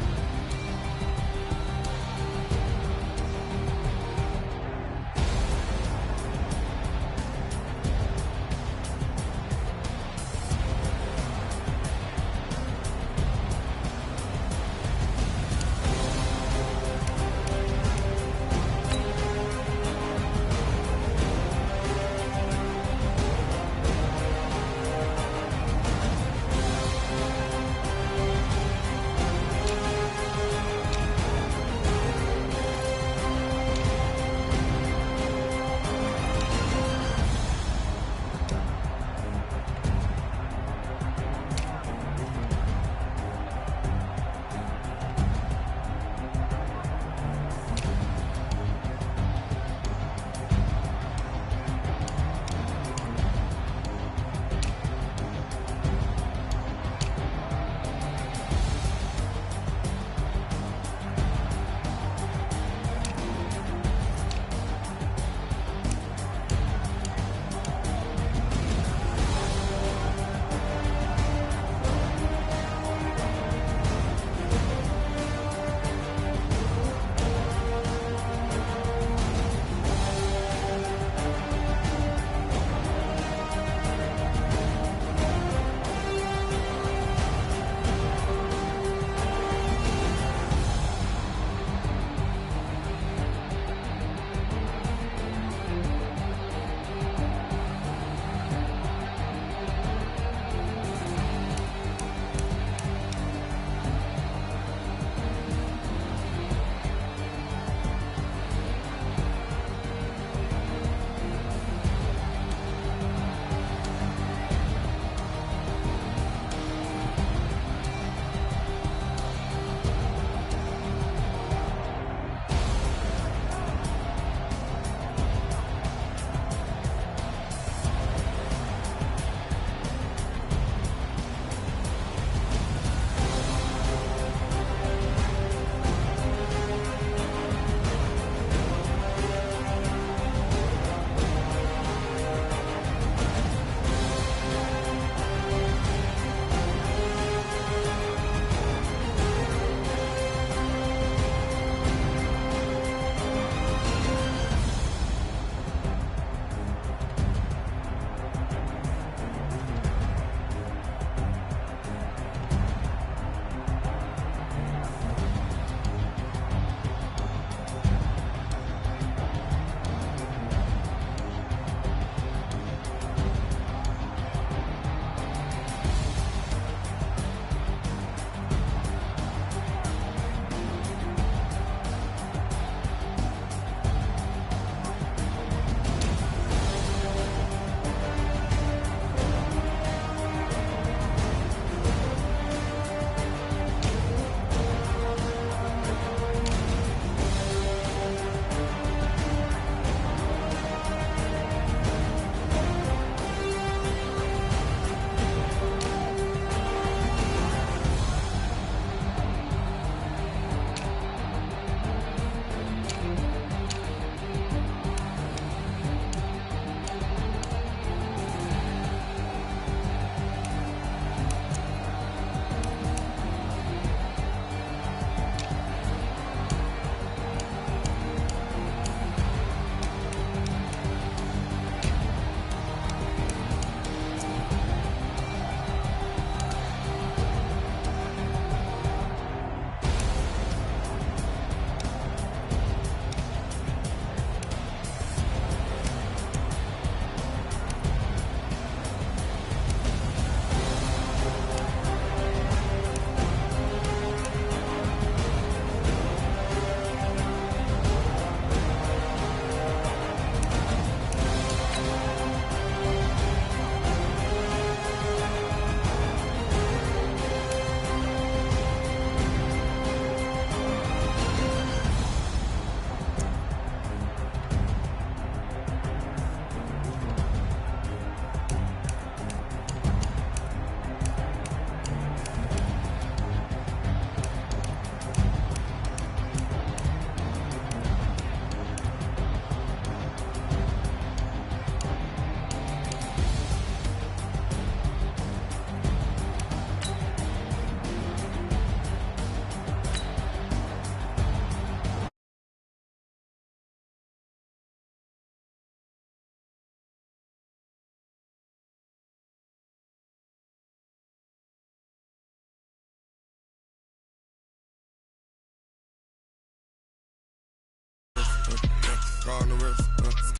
on the wrist.